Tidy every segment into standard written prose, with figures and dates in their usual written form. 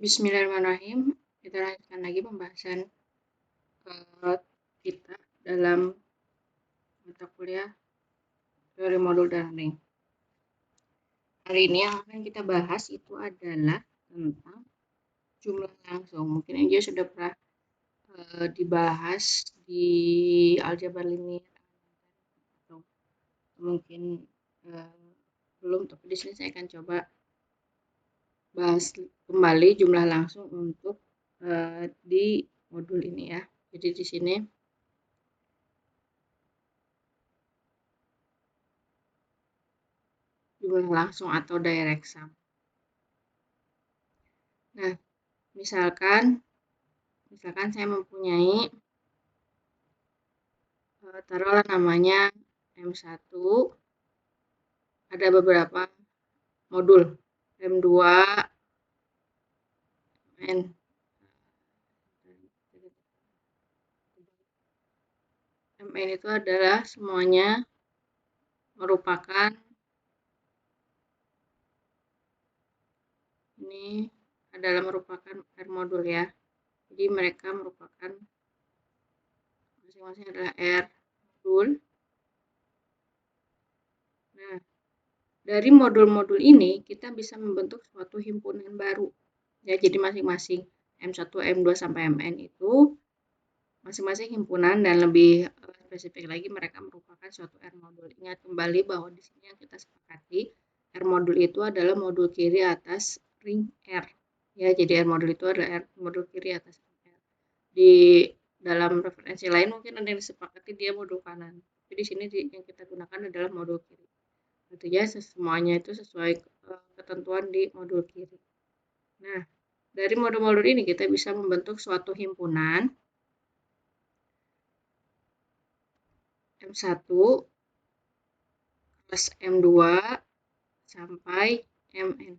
Bismillahirrahmanirrahim. Kita lanjutkan lagi pembahasan kita dalam mata kuliah teori modul dan ring. Hari ini yang akan kita bahas itu adalah tentang jumlah langsung. Mungkin aja sudah pernah dibahas di aljabar linear atau mungkin belum, tapi di sini saya akan coba bahas kembali jumlah langsung untuk di modul ini ya. Jadi di sini jumlah langsung atau direct sum. Nah, misalkan saya mempunyai taruhlah namanya M1, ada beberapa modul M2, Mn itu adalah semuanya merupakan R modul ya. Jadi mereka merupakan masing-masing adalah R modul. Nah, dari modul-modul ini kita bisa membentuk suatu himpunan baru. Ya, jadi masing-masing M1, M2 sampai Mn itu masing-masing himpunan dan lebih spesifik lagi mereka merupakan suatu R modul. Ingat kembali bahwa di sini yang kita sepakati R modul itu adalah modul kiri atas ring R. Ya, jadi R modul itu adalah R modul kiri atas ring R. Di dalam referensi lain mungkin ada yang disepakati dia modul kanan. Tapi di sini yang kita gunakan adalah modul kiri. Artinya semuanya itu sesuai ketentuan di modul kiri. Nah, dari modul-modul ini kita bisa membentuk suatu himpunan M1 plus M2 sampai Mn.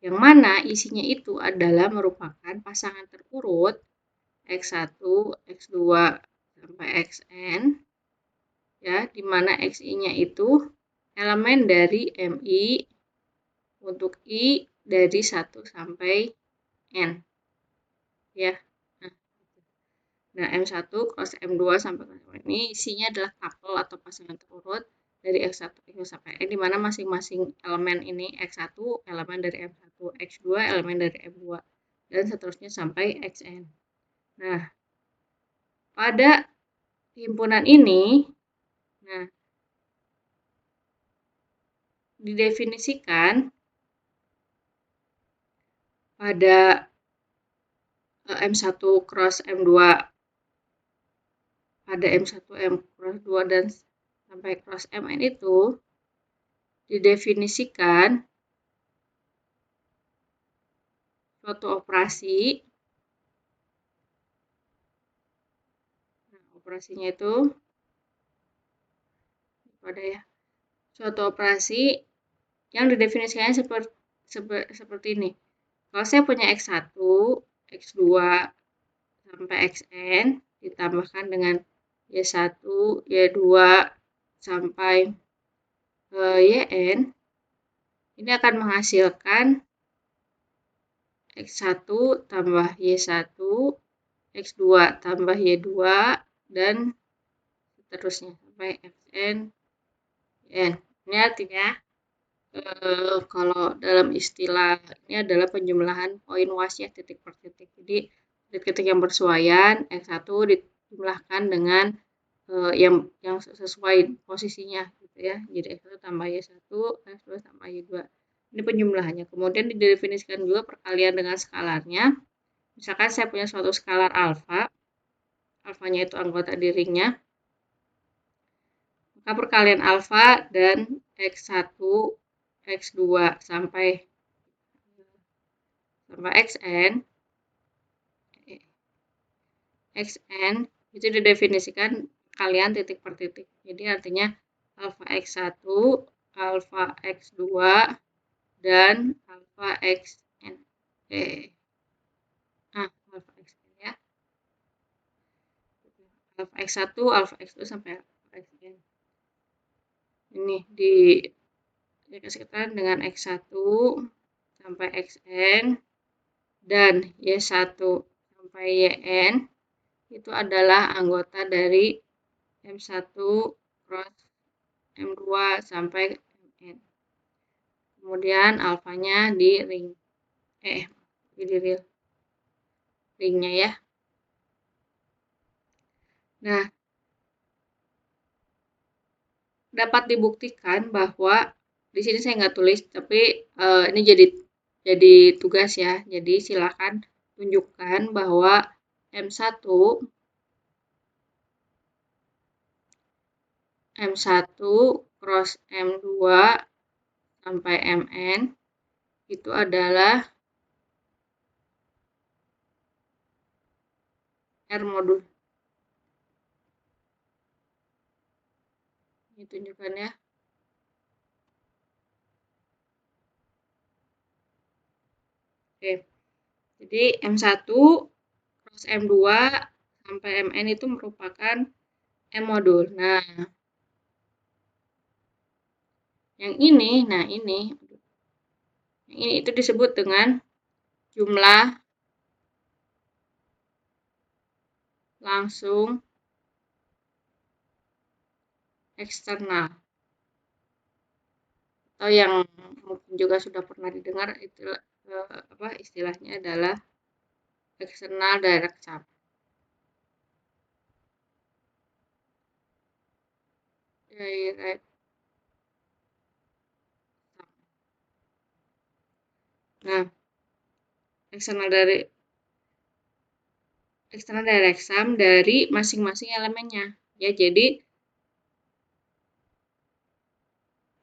Yang mana isinya itu adalah merupakan pasangan terurut X1, X2 sampai Xn, ya, di mana Xi-nya itu elemen dari Mi untuk I dari 1 sampai N. Ya. Nah, M1 cross M2 sampai Mn ini isinya adalah tuple atau pasangan terurut dari X1 sampai N, di mana masing-masing elemen ini X1 elemen dari M1, X2 elemen dari M2, dan seterusnya sampai Xn. Nah, pada himpunan ini, nah, didefinisikan pada M1 cross M2 pada M1 M cross 2 dan sampai cross Mn itu didefinisikan suatu operasi. Nah, operasinya itu pada ya suatu operasi yang didefinisikannya seperti ini. Kalau saya punya X1, X2 sampai Xn ditambahkan dengan Y1, Y2 sampai Yn, ini akan menghasilkan X1 tambah Y1, X2 tambah Y2, dan seterusnya sampai Xn, Yn. Ini artinya kalau dalam istilah ini adalah penjumlahan poin wasiat titik per titik. Jadi titik-titik yang bersuaian X1 dijumlahkan dengan yang sesuai posisinya gitu ya. Jadi X1 tambah Y1, X2 tambah Y2. Ini penjumlahannya. Kemudian didefinisikan juga perkalian dengan skalarnya. Misalkan saya punya suatu skalar alfa. Alfanya itu anggota di ringnya. Maka perkalian alfa dan X1, X2 sampai Xn itu didefinisikan kalian titik per titik. Jadi artinya alfa X1, alfa X2, dan alfa Xn. Alfa Xn ya. Alfa X1, alfa X2 sampai alfa Xn. Ini dikasihkan dengan X1 sampai Xn dan Y1 sampai Yn itu adalah anggota dari M1 cross M2 sampai Mn. Kemudian alfanya di ring di real ringnya ya. Nah, dapat dibuktikan bahwa di sini saya nggak tulis, tapi ini jadi tugas ya. Jadi silakan tunjukkan bahwa M1 cross M2 sampai Mn itu adalah R modul. Ini tunjukkan ya. Oke. Jadi M1 cross M2 sampai Mn itu merupakan M modul. Nah, yang ini, ini itu disebut dengan jumlah langsung eksternal. Atau yang mungkin juga sudah pernah didengar itu istilahnya adalah eksternal direct sum. Direct sum. Nah, eksternal direct sum dari masing-masing elemennya. Ya, jadi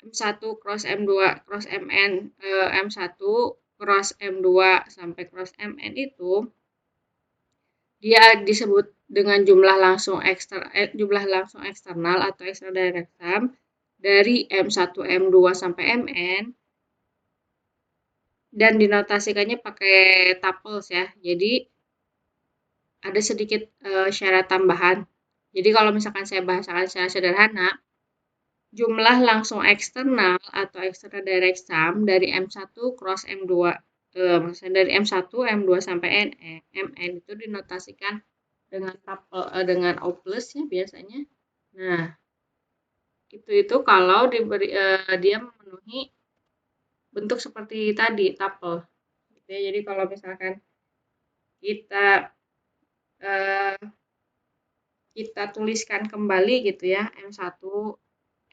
M1 cross M2 cross Mn, M1 cross M2 sampai cross Mn itu dia disebut dengan jumlah langsung eksternal atau external direct sum dari M1 M2 sampai Mn dan dinotasikannya pakai tuples ya. Jadi ada sedikit syarat tambahan. Jadi kalau misalkan saya bahasakan secara sederhana, jumlah langsung eksternal atau external direct sum dari M1 cross M2, maksudnya dari M1, M2 sampai Mn itu dinotasikan dengan dengan O plus ya biasanya. Nah, itu kalau dia memenuhi bentuk seperti tadi, tuple. Gitu ya. Jadi kalau misalkan kita tuliskan kembali gitu ya, M1,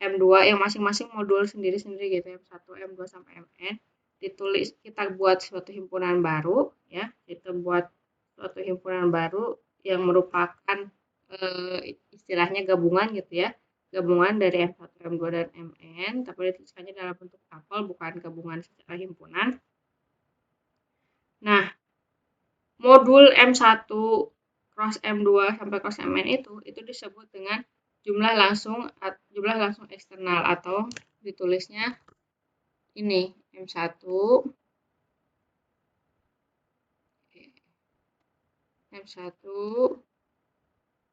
M2 yang masing-masing modul sendiri-sendiri gitu ya, M1, M2 sampai Mn, ditulis, kita buat suatu himpunan baru ya, kita buat suatu himpunan baru yang merupakan istilahnya gabungan gitu ya, gabungan dari M1, M2 dan Mn, tapi dituliskannya dalam bentuk tuple bukan gabungan secara himpunan. Nah, modul M1 cross M2 sampai cross Mn itu disebut dengan jumlah langsung eksternal atau ditulisnya ini M1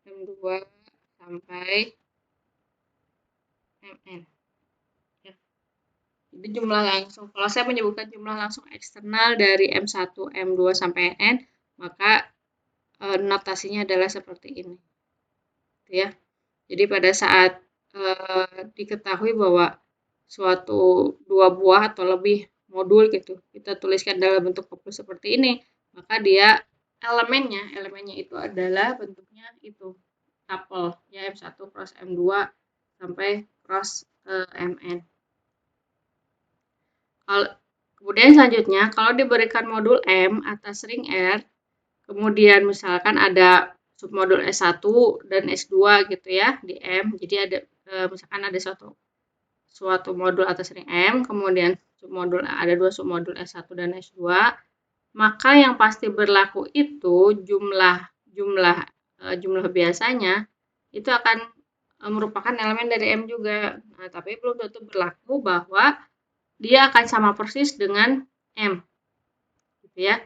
M2 sampai Mn ya. Jadi jumlah langsung, kalau saya menyebutkan jumlah langsung eksternal dari M1 M2 sampai Mn, maka notasinya adalah seperti ini ya. Jadi pada saat diketahui bahwa suatu dua buah atau lebih modul gitu kita tuliskan dalam bentuk tuple seperti ini, maka dia elemennya itu adalah bentuknya itu tuple ya, M1 cross M2 sampai cross Mn. Kemudian selanjutnya kalau diberikan modul M atas ring R, kemudian misalkan ada submodul S1 dan S2 gitu ya di M, jadi ada misalkan ada suatu modul atas ring M, kemudian ada dua submodul S1 dan S2, maka yang pasti berlaku itu jumlah biasanya itu akan merupakan elemen dari M juga. Nah, tapi belum tentu berlaku bahwa dia akan sama persis dengan M. Gitu ya.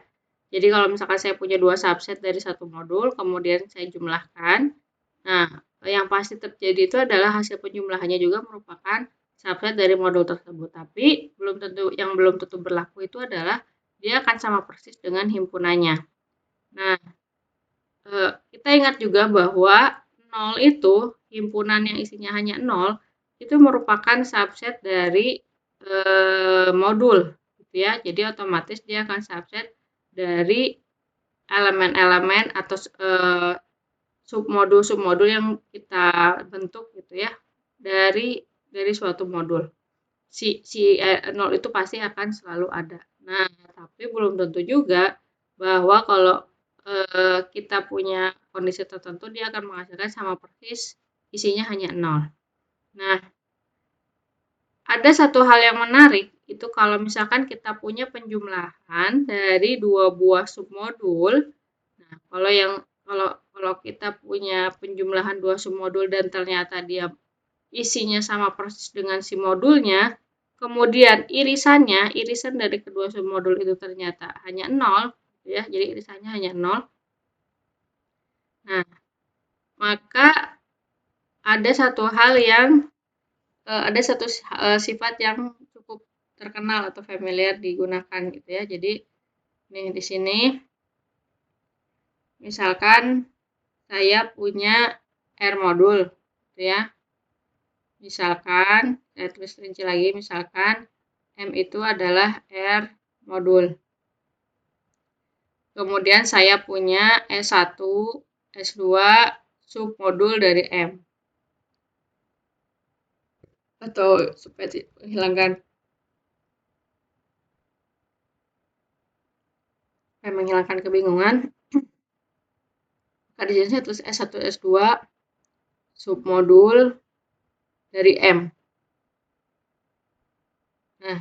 Jadi kalau misalkan saya punya dua subset dari satu modul, kemudian saya jumlahkan, nah yang pasti terjadi itu adalah hasil penjumlahannya juga merupakan subset dari modul tersebut. Tapi belum tentu berlaku itu adalah dia akan sama persis dengan himpunannya. Nah, kita ingat juga bahwa 0 itu, himpunan yang isinya hanya 0, itu merupakan subset dari modul, gitu ya. Jadi otomatis dia akan subset dari elemen-elemen atau submodul yang kita bentuk, gitu ya, dari suatu modul. Si 0 itu pasti akan selalu ada. Nah, tapi belum tentu juga bahwa kalau kita punya kondisi tertentu dia akan menghasilkan sama persis isinya hanya 0. Nah, ada satu hal yang menarik itu kalau misalkan kita punya penjumlahan dari dua buah submodul. Nah, kalau kita punya penjumlahan dua submodul dan ternyata dia isinya sama persis dengan si modulnya, kemudian irisan dari kedua submodul itu ternyata hanya 0, ya, jadi irisannya hanya 0. Nah, maka ada satu hal yang sifat yang cukup terkenal atau familiar digunakan, gitu ya. Jadi nih di sini misalkan saya punya R modul, gitu ya. Misalkan, saya tulis rinci lagi, misalkan M itu adalah R modul. Kemudian saya punya S1, S2 submodul dari M. Atau supaya menghilangkan kebingungan, maka di sini saya tulis S1, S2 submodul dari M. Nah,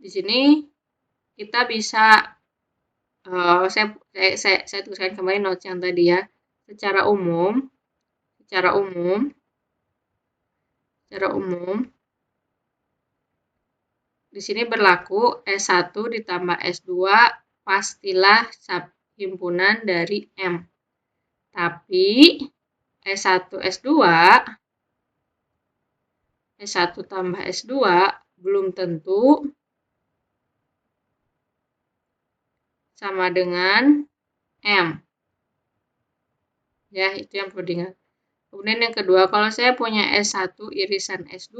di sini kita bisa saya tuliskan kembali notes yang tadi ya. Secara umum di sini berlaku S1 ditambah S2 pastilah subhimpunan dari M. Tapi S1 tambah S2 belum tentu sama dengan M. Ya, itu yang perlu diingat. Kemudian yang kedua, kalau saya punya S1 irisan S2,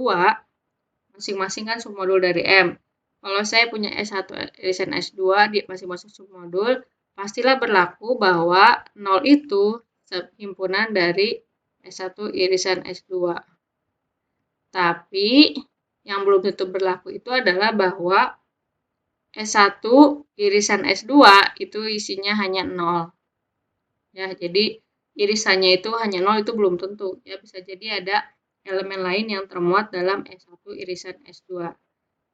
masing-masing kan submodul dari M. Kalau saya punya S1 irisan S2 di masing-masing submodul, pastilah berlaku bahwa 0 itu himpunan dari S1 irisan S2. Tapi yang belum tentu berlaku itu adalah bahwa S1 irisan S2 itu isinya hanya 0. Ya, jadi irisannya itu hanya 0 itu belum tentu. Ya, bisa jadi ada elemen lain yang termuat dalam S1 irisan S2.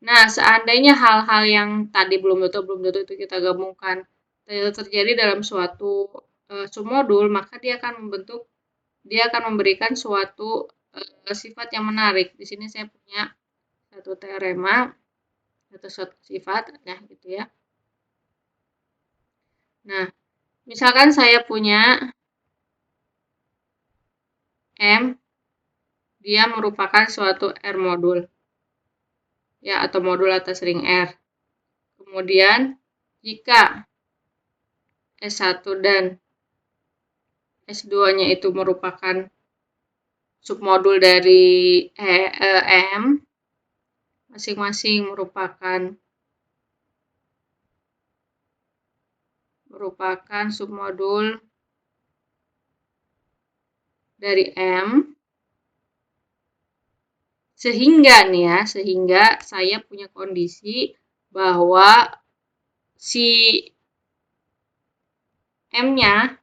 Nah, seandainya hal-hal yang tadi belum tentu itu kita gabungkan terjadi dalam suatu submodul, maka dia akan memberikan suatu sifat yang menarik. Di sini saya punya satu teorema atau suatu sifat, nah gitu ya. Nah, misalkan saya punya M, dia merupakan suatu R modul, ya, atau modul atas ring R. Kemudian, jika S1 dan S2-nya itu merupakan submodul dari M, masing-masing merupakan submodul dari M, sehingga saya punya kondisi bahwa si M-nya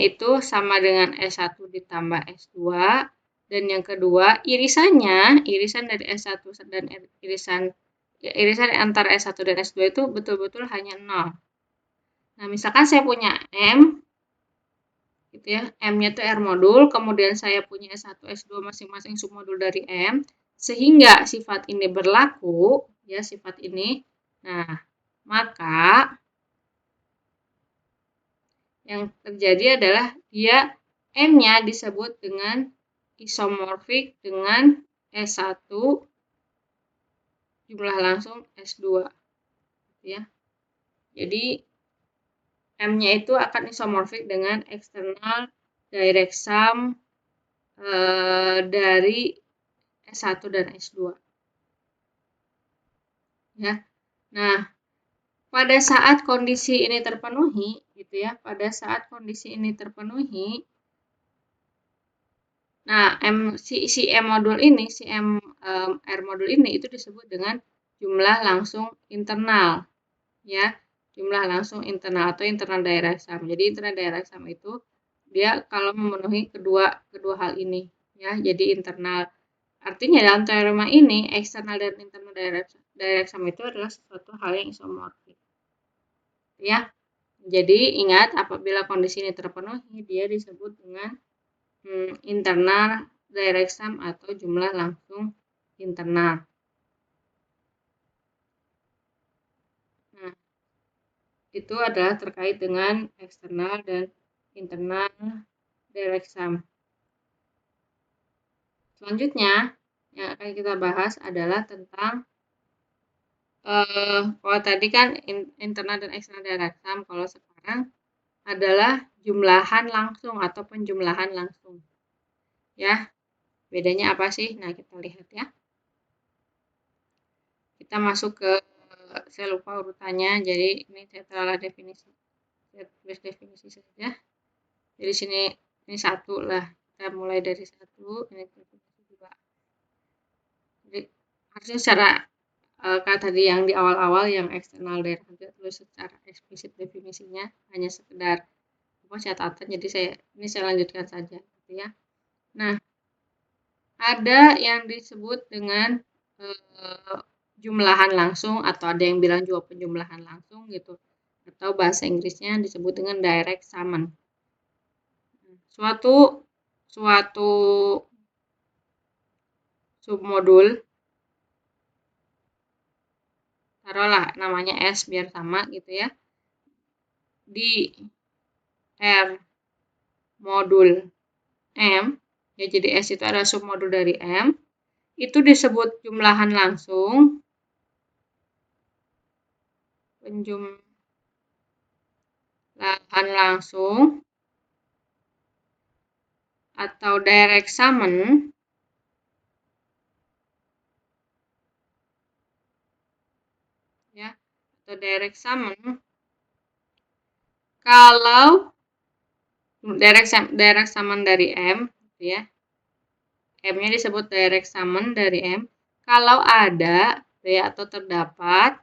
itu sama dengan S1 ditambah S2, dan yang kedua irisan dari S1 dan irisan antara S1 dan S2 itu betul-betul hanya 0. Nah, misalkan saya punya M, gitu ya, M-nya itu R modul, kemudian saya punya S1, S2 masing-masing submodul dari M, sehingga sifat ini berlaku, ya, sifat ini. Nah, maka yang terjadi adalah dia M-nya disebut dengan isomorfik dengan S1 jumlah langsung S2 ya. Jadi M-nya itu akan isomorfik dengan eksternal direct sum dari S1 dan S2 ya. Nah, pada saat kondisi ini terpenuhi gitu ya, pada saat kondisi ini terpenuhi, nah si M modul ini, si R modul ini itu disebut dengan jumlah langsung internal ya, jumlah langsung internal atau internal direct sum. Jadi internal direct sum itu dia kalau memenuhi kedua hal ini ya, jadi internal. Artinya dalam teorema ini eksternal dan internal direct sum itu adalah sesuatu hal yang isomorfik ya. Jadi ingat, apabila kondisi ini terpenuhi dia disebut dengan internal direct sum atau jumlah langsung internal. Nah, itu adalah terkait dengan eksternal dan internal direct sum. Selanjutnya yang akan kita bahas adalah tentang kalau tadi kan internal dan eksternal direct sum, kalau sekarang adalah jumlahan langsung atau penjumlahan langsung. Ya, bedanya apa sih? Nah, kita lihat ya. Kita masuk ke, saya lupa urutannya, jadi ini saya telah definisi. Saya tulis definisi saja. Jadi sini ini satu lah. Kita mulai dari satu, ini definisi dua. Jadi harusnya secara kayak tadi yang di awal-awal yang eksternal direct sum tulis secara eksplisit definisinya, hanya sekedar catatan. Jadi saya lanjutkan saja gitu ya. Nah, ada yang disebut dengan jumlahan langsung atau ada yang bilang juga penjumlahan langsung gitu. Atau bahasa Inggrisnya disebut dengan direct summon. Suatu submodul, taruhlah namanya S biar sama gitu ya, di R modul M, ya jadi S itu adalah submodul dari M, itu disebut jumlahan langsung, penjumlahan langsung, atau direct summon, ya, atau direct summon, kalau direct summon dari M, gitu ya, M-nya disebut direct summon dari M, kalau ada, ya, atau terdapat,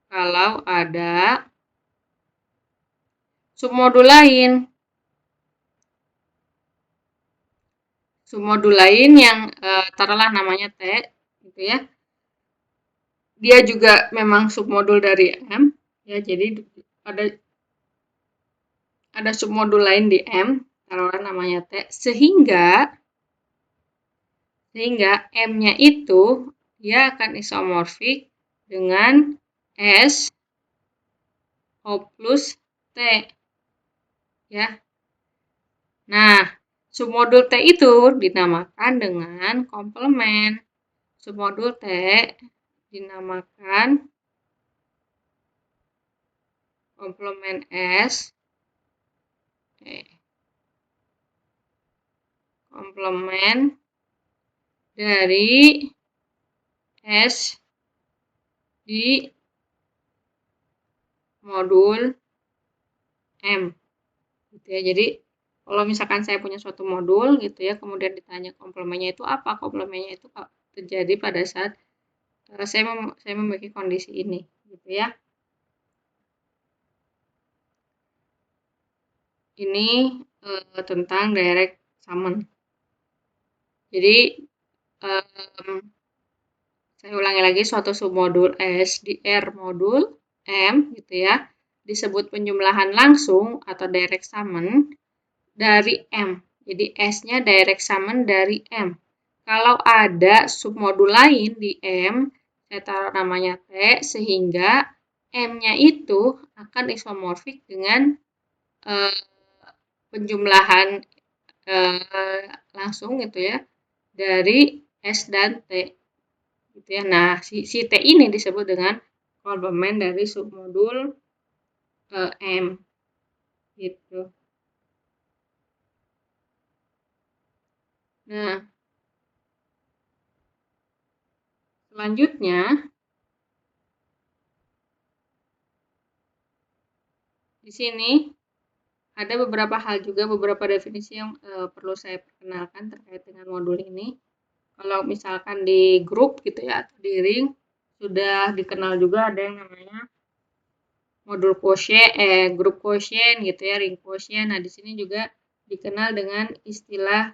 kalau ada submodul lain, yang taruhlah namanya T, gitu ya, dia juga memang submodul dari M, ya, jadi ada submodul lain di M, taruhlah namanya T, sehingga M-nya itu dia akan isomorfik dengan S O plus T ya. Nah, submodul T itu dinamakan dengan komplement. Submodul T dinamakan komplement S komplement dari S di modul M gitu ya. Jadi kalau misalkan saya punya suatu modul gitu ya, kemudian ditanya komplemennya itu apa? Komplemennya itu terjadi pada saat saya memiliki kondisi ini gitu ya. Ini tentang direct summon. Jadi saya ulangi lagi, suatu submodul S di R modul M gitu ya, disebut penjumlahan langsung atau direct summon dari M. Jadi S-nya direct summon dari M. Kalau ada submodul lain di M, saya taruh namanya T, sehingga M-nya itu akan isomorfik dengan penjumlahan langsung gitu ya dari S dan T gitu ya. Nah, si T ini disebut dengan komplement dari submodul M gitu. Nah, selanjutnya di sini ada beberapa hal juga, beberapa definisi yang perlu saya perkenalkan terkait dengan modul ini. Kalau misalkan di grup gitu ya atau di ring sudah dikenal juga ada yang namanya modul quotient, grup quotient gitu ya, ring quotient. Nah, di sini juga dikenal dengan istilah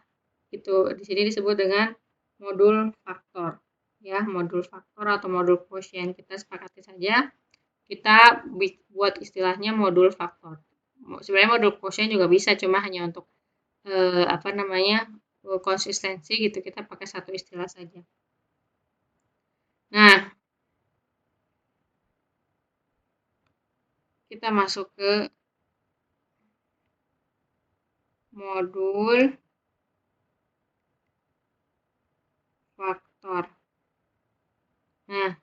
itu. Di sini disebut dengan modul faktor. Ya, modul faktor atau modul quotient. Kita sepakati saja kita buat istilahnya modul faktor. Sebenarnya modul quotient juga bisa, cuma hanya untuk apa namanya? Konsistensi gitu kita pakai satu istilah saja. Nah, kita masuk ke modul faktor. Nah,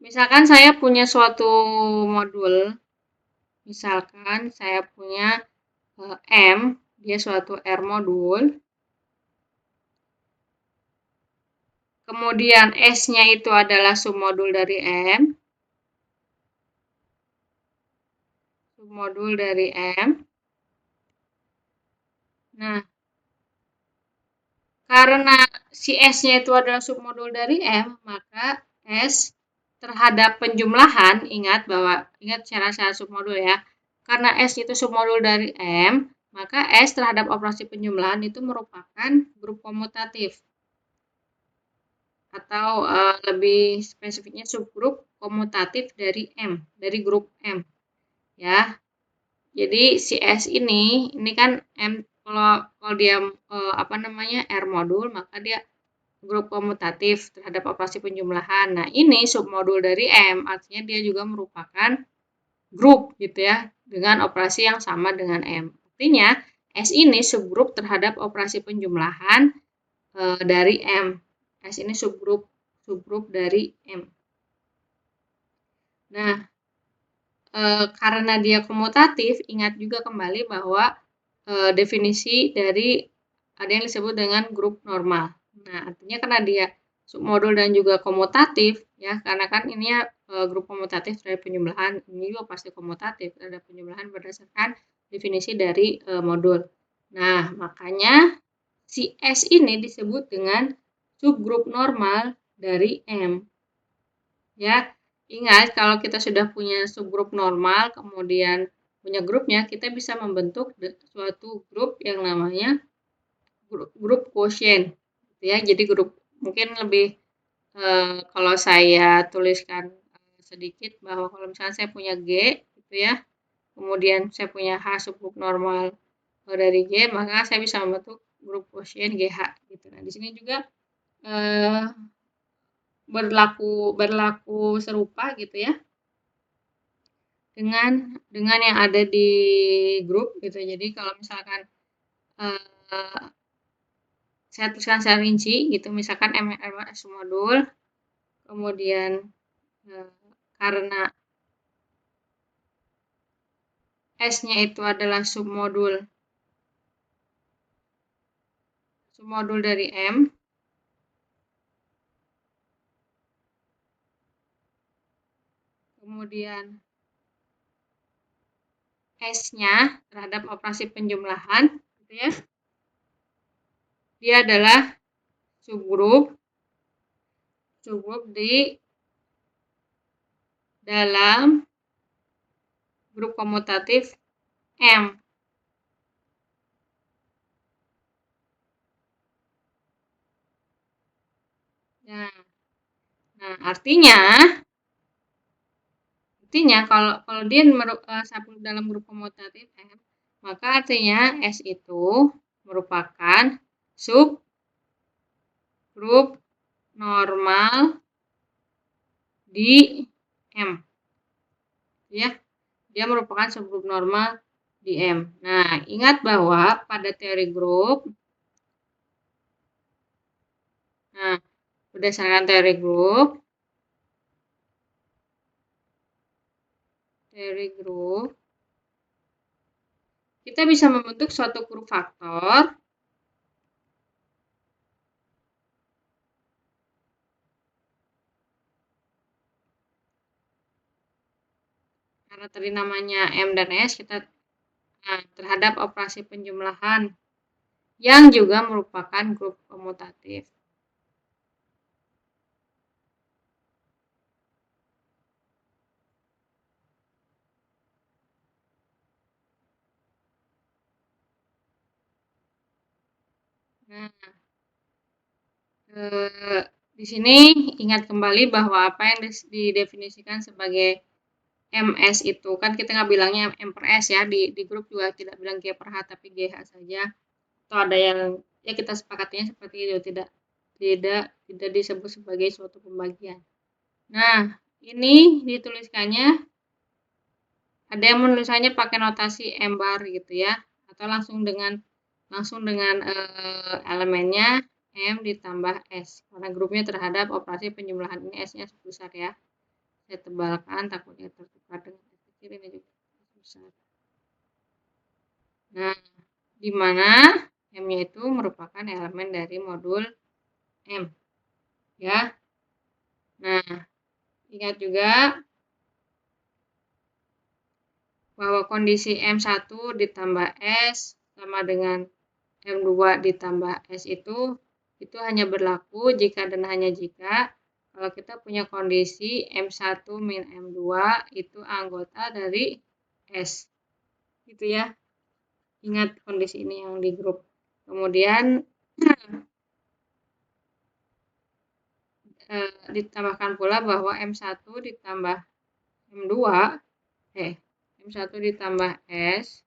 misalkan saya punya suatu modul, misalkan saya punya M, dia suatu R modul, kemudian S-nya itu adalah submodul dari M, submodul dari M. Nah, karena si S-nya itu adalah submodul dari M, maka S terhadap penjumlahan, ingat syarat-syarat submodul ya. Karena S itu submodul dari M, maka S terhadap operasi penjumlahan itu merupakan grup komutatif. Atau lebih spesifiknya subgrup komutatif dari M, dari grup M. Ya. Jadi si S ini kan M kalau dia apa namanya R modul, maka dia grup komutatif terhadap operasi penjumlahan. Nah, ini submodul dari M, artinya dia juga merupakan grup gitu ya, dengan operasi yang sama dengan M. Artinya S ini subgrup terhadap operasi penjumlahan dari M. S ini subgrup dari M. Nah, karena dia komutatif, ingat juga kembali bahwa definisi dari ada yang disebut dengan grup normal. Nah, artinya karena dia submodul dan juga komutatif, ya, karena kan ini ya grup komutatif terhadap penjumlahan, ini juga pasti komutatif terhadap penjumlahan berdasarkan definisi dari modul. Nah, makanya si S ini disebut dengan subgrup normal dari M. Ya, ingat kalau kita sudah punya subgrup normal, kemudian punya grupnya, kita bisa membentuk suatu grup yang namanya grup quotient. Gitu ya, jadi grup mungkin lebih kalau saya tuliskan sedikit bahwa kalau misalnya saya punya G, gitu ya, kemudian saya punya H subgrup normal dari G, maka saya bisa membentuk grup quotient GH. Gitu. Nah, di sini juga berlaku serupa gitu ya dengan yang ada di grup gitu. Jadi kalau misalkan saya tuliskan secara rinci gitu, misalkan MS modul, kemudian karena S-nya itu adalah submodul dari M, kemudian S-nya terhadap operasi penjumlahan, gitu ya, dia adalah subgrup di dalam grup komutatif M. Nah, artinya kalau dia satu dalam grup komutatif M, maka artinya S itu merupakan subgrup normal di M. Ya, dia merupakan subgrup normal di M. Nah, ingat bahwa pada teori grup, nah, berdasarkan teori grup, kita bisa membentuk suatu grup faktor karena tadi namanya M dan S, kita terhadap operasi penjumlahan yang juga merupakan grup komutatif. Nah, di sini ingat kembali bahwa apa yang didefinisikan sebagai MS itu kan kita nggak bilangnya M per S ya, di grup juga tidak bilang G per H tapi GH saja, atau ada yang ya kita sepakatinya seperti itu, tidak disebut sebagai suatu pembagian. Nah, ini dituliskannya ada yang menulisannya pakai notasi M bar gitu ya, atau langsung dengan elemennya M ditambah S karena grupnya terhadap operasi penjumlahan ini S-nya besar ya. Saya tebalkan takutnya tertukar dengan S kecil, ini juga besar. Nah, di mana M-nya itu merupakan elemen dari modul M ya. Nah, ingat juga bahwa kondisi M1 ditambah S sama dengan M2 ditambah S itu hanya berlaku jika dan hanya jika kalau kita punya kondisi M1 min M2 itu anggota dari S. Gitu ya. Ingat kondisi ini yang di grup. Kemudian ditambahkan pula bahwa M1 ditambah M2 M1 ditambah S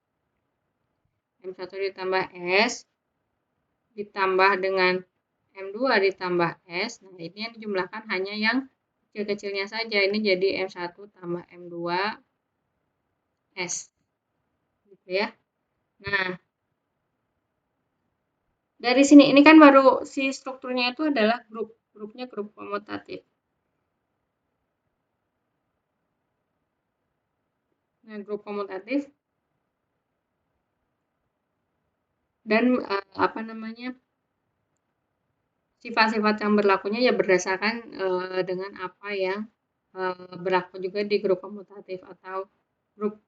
M1 ditambah S ditambah dengan M2 ditambah S. Nah, ini yang dijumlahkan hanya yang kecil-kecilnya saja. Ini jadi M1 tambah M2 S. Gitu ya. Nah, dari sini ini kan baru si strukturnya itu adalah grupnya grup komutatif. Nah, grup komutatif dan sifat-sifat yang berlakunya ya berdasarkan dengan apa yang berlaku juga di grup komutatif atau grup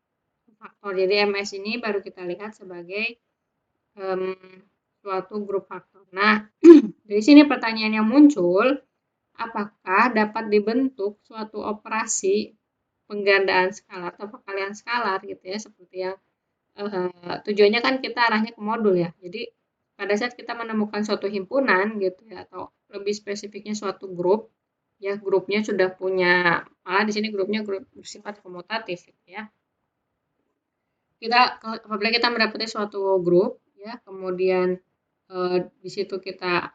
faktor. Jadi MS ini baru kita lihat sebagai suatu grup faktor. Nah, dari sini pertanyaan yang muncul, apakah dapat dibentuk suatu operasi penggandaan skalar atau perkalian skalar gitu ya, seperti yang tujuannya kan kita arahnya ke modul ya. Jadi pada saat kita menemukan suatu himpunan gitu ya, atau lebih spesifiknya suatu grup, ya grupnya sudah punya, malah di sini grupnya grup bersifat komutatif gitu ya. Apabila kita mendapati suatu grup ya, kemudian di situ kita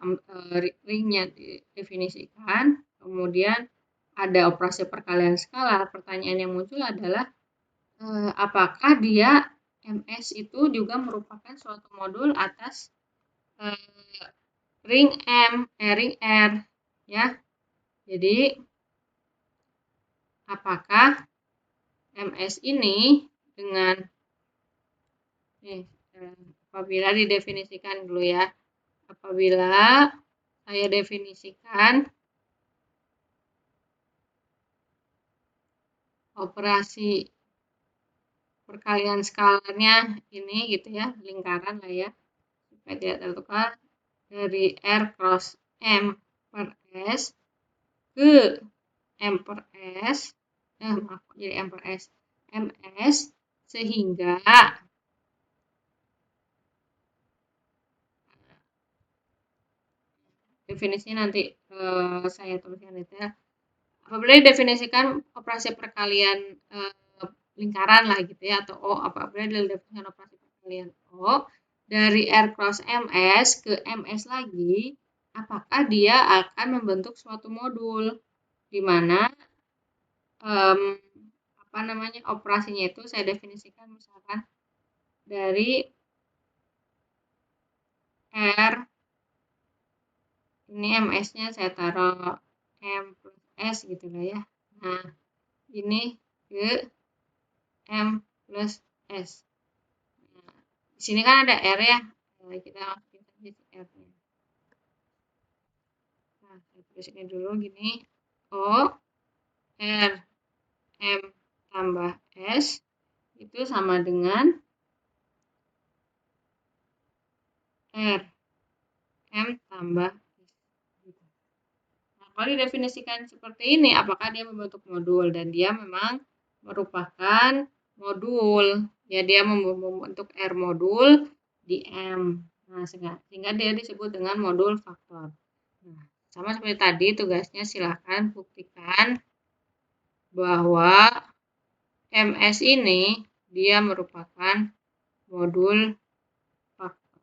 ringnya didefinisikan, kemudian ada operasi perkalian skalar. Pertanyaan yang muncul adalah apakah dia MS itu juga merupakan suatu modul atas ring ring R ya. Jadi apakah MS ini dengan apabila didefinisikan dulu ya. Apabila saya definisikan operasi perkalian skalarnya ini gitu ya, lingkaran lah ya, supaya tidak tertukar, dari R cross M per S ke M per S, maaf, jadi M per S, MS, sehingga definisinya nanti saya tuliskan detail. Apabila didefinisikan operasi perkalian lingkaran lah gitu ya, atau O, apabila didefinisikan operasi perkalian O dari R cross MS ke MS lagi, apakah dia akan membentuk suatu modul di mana operasinya itu saya definisikan misalkan dari R, ini MS-nya saya taruh M plus S gitu lah ya. Nah, ini ke M plus S. Nah, di sini kan ada R ya, kita masukin saja R-nya. Nah, saya tulis ini dulu gini, O, R, M tambah S itu sama dengan R, M tambah S. Nah, kalau didefinisikan seperti ini, apakah dia membentuk modul? Dan dia memang merupakan modul. Ya, dia membentuk R modul di M. Nah, sehingga dia disebut dengan modul faktor. Nah, sama seperti tadi, tugasnya silakan buktikan bahwa MS ini dia merupakan modul faktor.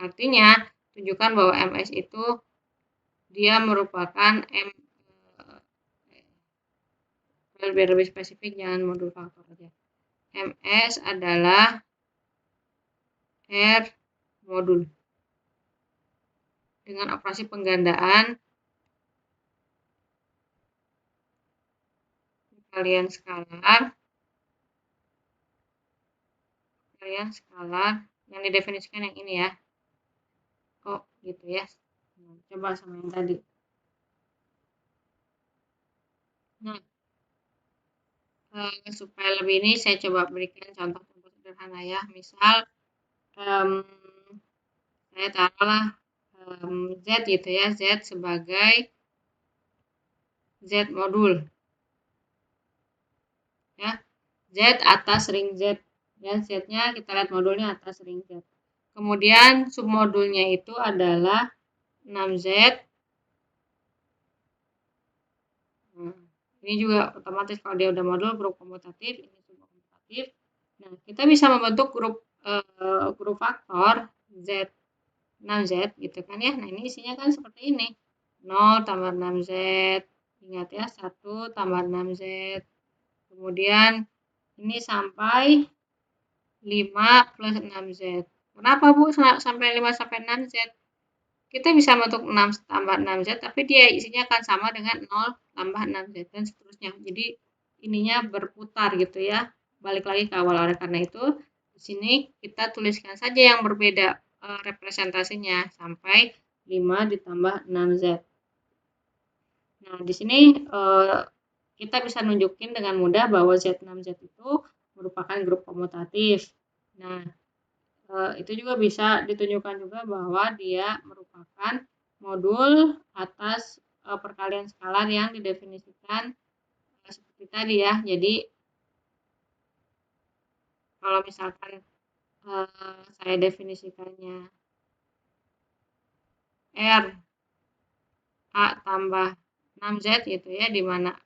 Artinya, tunjukkan bahwa MS itu dia merupakan biar lebih spesifik, jangan modul faktor aja. MS adalah R modul dengan operasi penggandaan kalian skalar yang didefinisikan yang ini ya. Oh gitu ya. Nah, coba sama yang tadi. Nah, supaya lebih ini saya coba berikan contoh-contoh sederhana ya. Misal saya taruhlah Z gitu ya, Z sebagai Z modul ya, Z atas ring Z ya, Z-nya kita lihat modulnya atas ring Z. Kemudian submodulnya itu adalah 6Z. Nah, ini juga otomatis kalau dia udah modul grup komutatif, ini subkomutatif. Nah, kita bisa membentuk grup faktor Z 6Z gitu kan ya. Nah, ini isinya kan seperti ini. 0 tambah 6Z. Ingat ya, 1 tambah 6Z. Kemudian ini sampai 5 plus 6Z. Kenapa Bu sampai 5 sampai 6Z? Kita bisa bentuk 6 tambah 6Z, tapi dia isinya akan sama dengan 0 tambah 6Z dan seterusnya. Jadi ininya berputar gitu ya. Balik lagi ke awal. Oleh karena itu, di sini kita tuliskan saja yang berbeda representasinya sampai 5 ditambah 6Z. Nah, di sini kita bisa nunjukin dengan mudah bahwa Z6Z itu merupakan grup komutatif. Nah, itu juga bisa ditunjukkan juga bahwa dia merupakan modul atas perkalian skalar yang didefinisikan seperti tadi ya. Jadi kalau misalkan saya definisikannya R A tambah 6Z gitu ya, di mana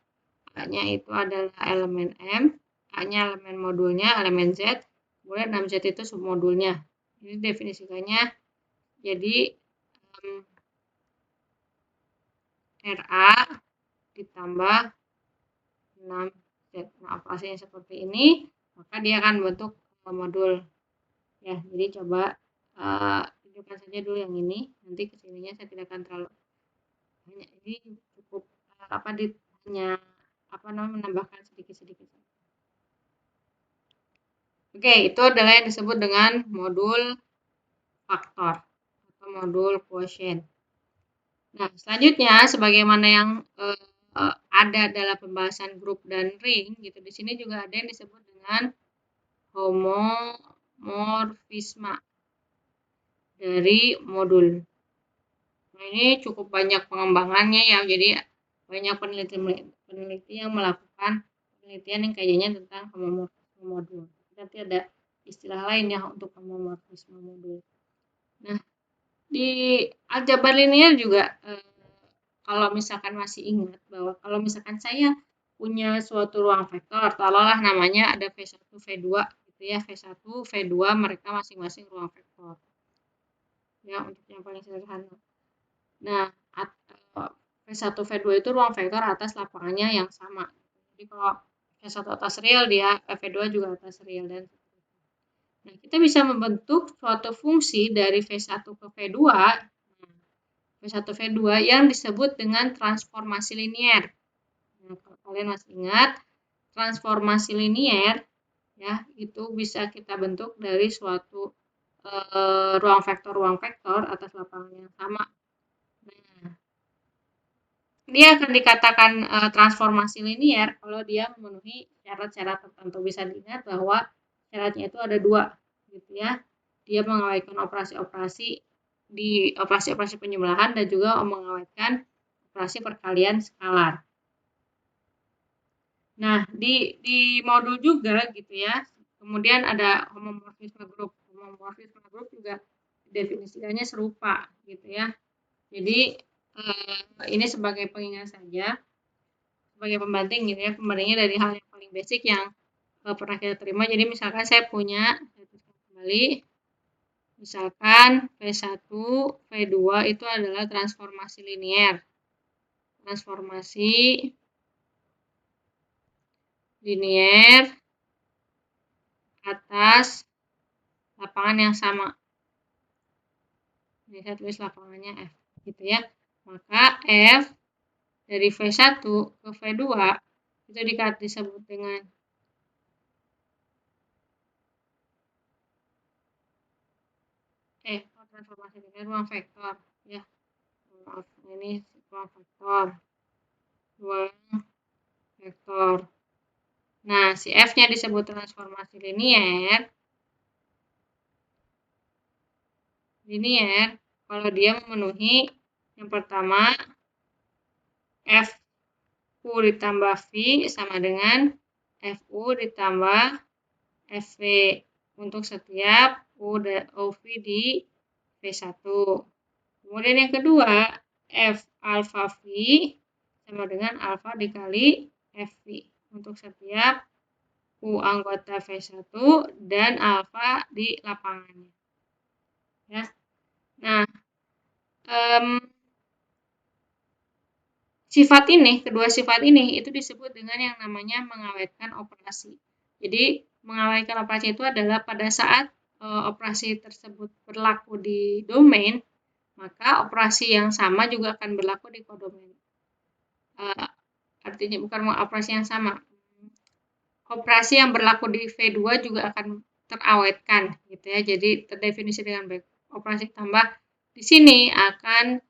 A-nya itu adalah elemen M, A-nya elemen modulnya, elemen Z, kemudian 6Z itu submodulnya. Ini definisikannya jadi RA ditambah 6Z. Nah, operasinya seperti ini, maka dia akan bentuk modul. Ya, jadi coba tunjukkan saja dulu yang ini. Nanti kesininya saya tidak akan terlalu banyak. Ini cukup menambahkan sedikit-sedikit. Oke, itu adalah yang disebut dengan modul faktor atau modul quotient. Nah, selanjutnya sebagaimana yang ada dalam pembahasan grup dan ring gitu, di sini juga ada yang disebut dengan homomorfisme dari modul. Nah, ini cukup banyak pengembangannya ya, jadi banyak peneliti yang melakukan penelitian yang kayaknya tentang homomorfisme modul. Nanti ada istilah lain ya untuk homomorfisme modul. Nah, di aljabar linear juga kalau misalkan masih ingat bahwa kalau misalkan saya punya suatu ruang vektor, taruhlah namanya ada V1, V2 gitu ya, V1, V2 mereka masing-masing ruang vektor. Ya, untuk yang paling sederhana. Nah, V1, V2 itu ruang vektor atas lapangannya yang sama. Jadi kalau V1 atas real, dia V2 juga atas real dan seterusnya. Nah, kita bisa membentuk suatu fungsi dari V1 ke V2, V1 V2 yang disebut dengan transformasi linier. Nah, kalau kalian masih ingat, transformasi linier ya, itu bisa kita bentuk dari suatu ruang vektor atas lapangan yang sama. Nah, dia akan dikatakan transformasi linier kalau dia memenuhi syarat-syarat tertentu. Bisa diingat bahwa syaratnya itu ada dua, gitu ya. Dia mengawetkan operasi-operasi di operasi-operasi penjumlahan dan juga mengawetkan operasi perkalian skalar. Nah, di modul juga gitu ya. Kemudian ada homomorfisme grup. Homomorfisme grup juga definisinya serupa gitu ya. Jadi ini sebagai pengingat saja, sebagai pembanding gitu ya, pembandingnya dari hal yang paling basic yang pernah kita terima. Jadi misalkan saya punya, saya tuliskan kembali, misalkan V1, V2 itu adalah transformasi linier. Transformasi linier atas lapangan yang sama. Jadi saya tulis lapangannya F gitu ya. Maka F dari V1 ke V2 itu disebut dengan transformasi linier ruang vektor ya. Maaf, ini ruang vektor. Ruang vektor. Nah, si F-nya disebut transformasi linier. Linier kalau dia memenuhi yang pertama Fu ditambah V sama dengan Fu ditambah Fv untuk setiap UV di V1. Kemudian yang kedua, F alpha V sama dengan alpha dikali Fv untuk setiap U anggota V1 dan alpha di lapangannya. Ya. Nah, kedua sifat ini itu disebut dengan yang namanya mengawetkan operasi. Jadi mengawetkan operasi itu adalah pada saat operasi tersebut berlaku di domain, maka operasi yang sama juga akan berlaku di kodomain. Artinya bukan operasi yang sama. Operasi yang berlaku di V2 juga akan terawetkan gitu ya. Jadi terdefinisi dengan baik. Operasi tambah di sini akan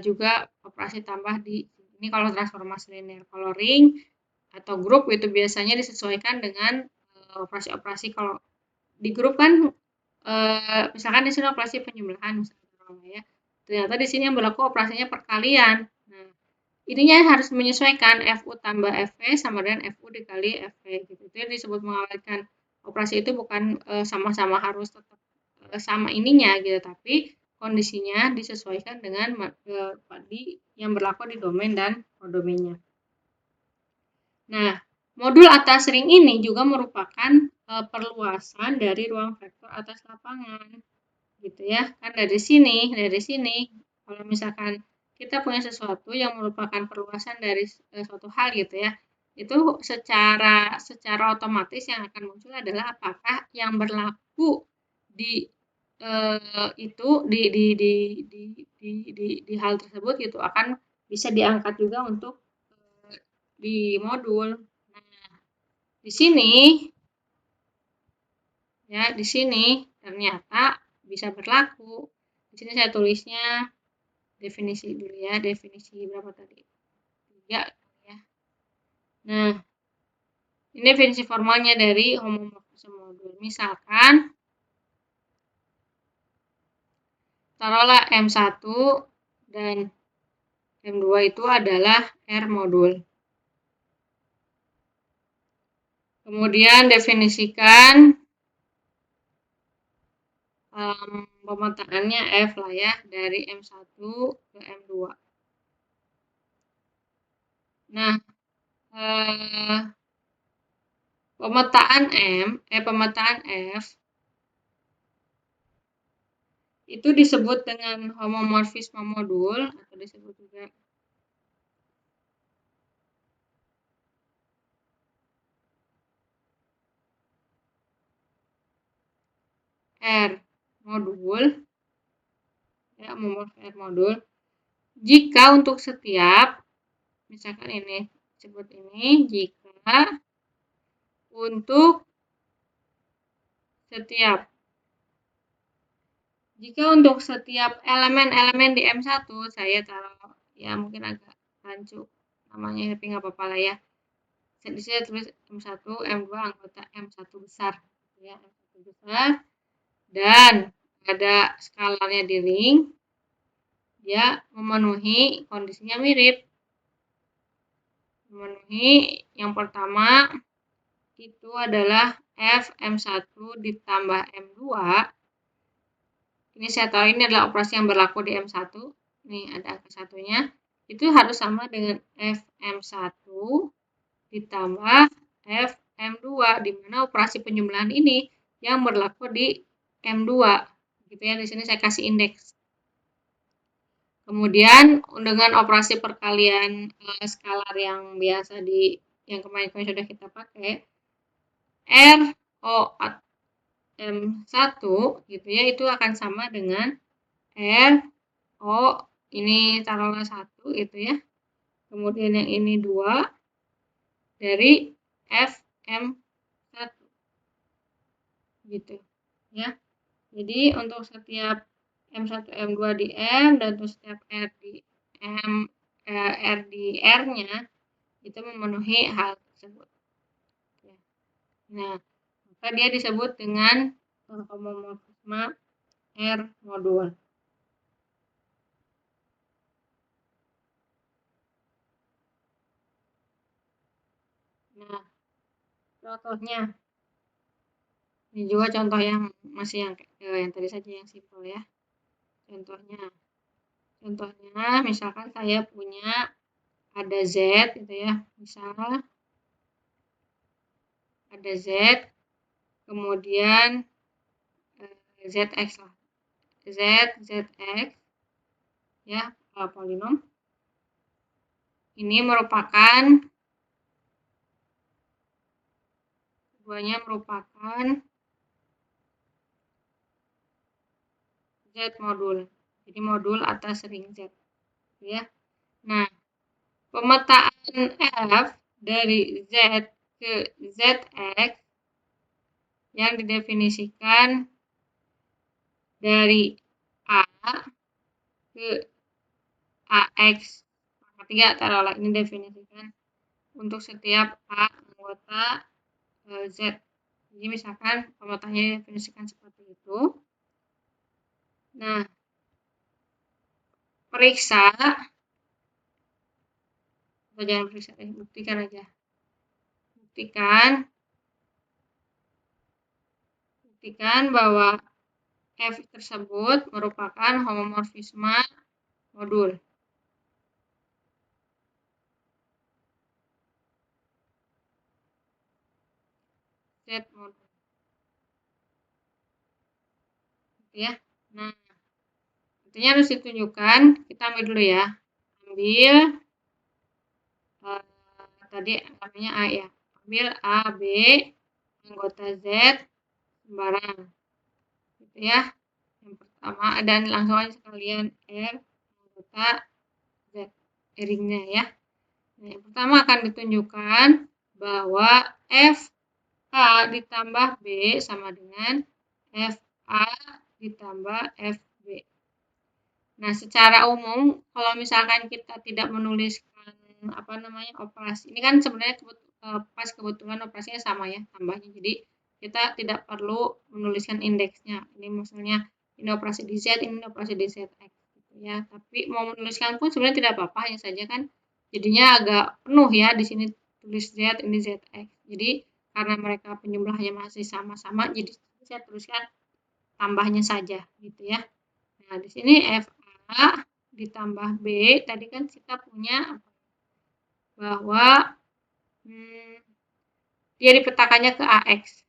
juga operasi tambah di ini kalau transformasi linear. Kalau ring atau grup itu biasanya disesuaikan dengan operasi-operasi. Kalau di grup kan misalkan di sini operasi penjumlahan misalkan ya. Ternyata di sini yang berlaku operasinya perkalian. Nah, ininya harus menyesuaikan Fu tambah Fv sama dengan Fu dikali Fv gitu. Itu disebut mengawetkan operasi itu bukan sama-sama harus tetap sama ininya gitu, tapi kondisinya disesuaikan dengan yang berlaku di domain dan kodomainnya. Nah, modul atas ring ini juga merupakan perluasan dari ruang vektor atas lapangan. Gitu ya. Kan dari sini kalau misalkan kita punya sesuatu yang merupakan perluasan dari suatu hal gitu ya. Itu secara otomatis yang akan muncul adalah apakah yang berlaku di itu di hal tersebut gitu akan bisa diangkat juga untuk di modul. Nah, di sini ya, di sini ternyata bisa berlaku. Di sini saya tulisnya definisi dulu ya, definisi berapa tadi? 3 ya. Nah, ini definisi formalnya dari homomorfisme modul. Misalkan taruhlah M1 dan M2 itu adalah R modul. Kemudian definisikan pemetaannya F lah ya, dari M1 ke M2. Nah, pemetaan F itu disebut dengan homomorfisme modul atau disebut juga R modul, ya, homomorf R modul, jika untuk setiap, misalkan ini, sebut ini, jika untuk setiap elemen-elemen di M1, saya taruh, ya mungkin agak rancu namanya, tapi nggak apa-apa lah ya. Saya tulis M1, M2 anggota M1 besar, ya, M1 besar, dan ada skalarnya di ring, dia memenuhi kondisinya mirip. Memenuhi yang pertama itu adalah F M1 ditambah M2. Ini saya tahu ini adalah operasi yang berlaku di M1. Ini ada angka satunya. Itu harus sama dengan F M1 ditambah F M2, di mana operasi penjumlahan ini yang berlaku di M2. Gitu ya, di sini saya kasih indeks. Kemudian dengan operasi perkalian skalar yang biasa yang kemarin sudah kita pakai, R O M1 gitu ya, itu akan sama dengan R O, ini taruhlah 1 gitu ya. Kemudian yang ini 2 dari F M1 gitu ya. Jadi untuk setiap M1 M2 di M dan untuk setiap R di R di R-nya itu memenuhi hal tersebut. Nah, maka dia disebut dengan homomorfisme R modul. Nah, contohnya, ini juga contoh yang masih yang tadi saja yang simpel ya. Contohnya misalkan saya punya ada Z gitu ya, misalnya ada Z, kemudian ZX lah, ZX ya, polinom. Ini merupakan, keduanya merupakan Z modul, jadi modul atas ring Z ya. Nah, pemetaan F dari Z ke ZX yang didefinisikan dari A ke AX pangkat 3, taruhlah ini definisikan untuk setiap A anggota Z. Jadi misalkan pemetaannya didefinisikan seperti itu. Nah, periksa, atau jangan periksa, buktikan aja. Buktikan bahwa F tersebut merupakan homomorfisme modul. Z modul. Ya. Nah, artinya harus ditunjukkan. Kita ambil dulu ya. Ambil tadi namanya A ya. Ambil A, B, anggota Z, sembarang. Gitu ya. Yang pertama, dan langsung aja sekalian R, anggota Z, ringnya ya. Nah, yang pertama akan ditunjukkan bahwa F A ditambah B sama dengan F A ditambah FB. Nah, secara umum kalau misalkan kita tidak menuliskan operasi, ini kan sebenarnya pas kebetulan operasinya sama ya tambahnya. Jadi kita tidak perlu menuliskan indeksnya. Ini misalnya ini operasi di Z, ini operasi di ZX gitu ya. Tapi mau menuliskan pun sebenarnya tidak apa-apa, hanya saja kan jadinya agak penuh ya, di sini tulis Z, ini ZX. Jadi karena mereka penjumlahnya masih sama-sama, jadi saya tuliskan tambahnya saja gitu ya. Nah, di sini FA ditambah B, tadi kan kita punya bahwa dia dipetakannya ke AX.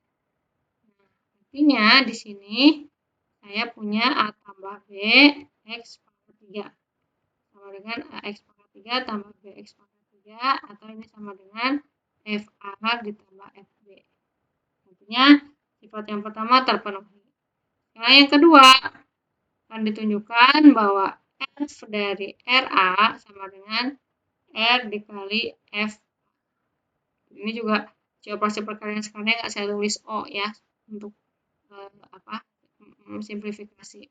Nah, artinya di sini saya punya A tambah B X pangkat 3 sama dengan AX pangkat 3 tambah BX pangkat 3, atau ini sama dengan FA ditambah FB. Artinya sifat yang pertama terpenuhi. Nah, yang kedua akan ditunjukkan bahwa F dari RA sama dengan R dikali F. Ini juga si operasi perkalian sekarangnya nggak saya tulis O ya untuk simplifikasi.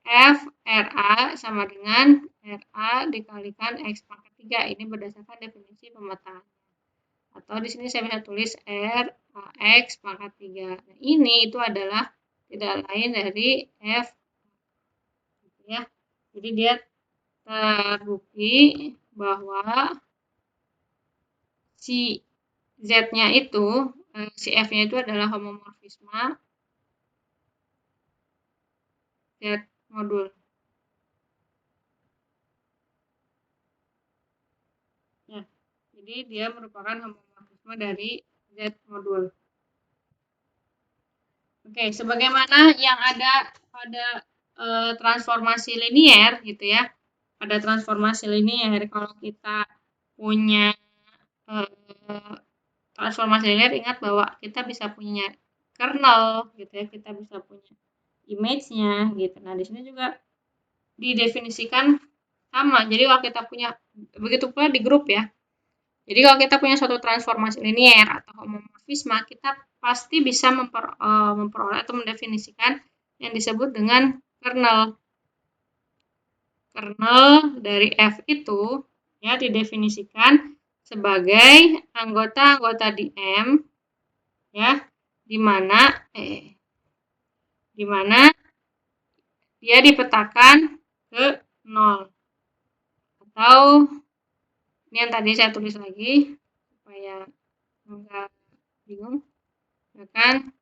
F RA sama dengan RA dikalikan X pangkat 3. Ini berdasarkan definisi pemetaan. Atau di sini saya bisa tulis R X pangkat 3. Nah, ini itu adalah tidak lain dari F ya. Jadi dia terbukti bahwa si Z-nya itu, si F-nya itu adalah homomorfisme Z modul. Ya, jadi dia merupakan homomorfisme dari Z modul. Oke, sebagaimana yang ada pada transformasi linier gitu ya. Pada transformasi linier kalau kita punya transformasi linier, ingat bahwa kita bisa punya kernel gitu ya, kita bisa punya image-nya gitu. Nah, di sini juga didefinisikan sama. Jadi kalau kita punya, begitu pula di grup ya. Jadi kalau kita punya suatu transformasi linier atau homomorfisme, kita pasti bisa memperoleh atau mendefinisikan yang disebut dengan kernel. Kernel dari F itu ya didefinisikan sebagai anggota-anggota di M ya, di mana dia dipetakan ke 0. Atau ini yang tadi saya tulis lagi supaya enggak bingung, ya kan?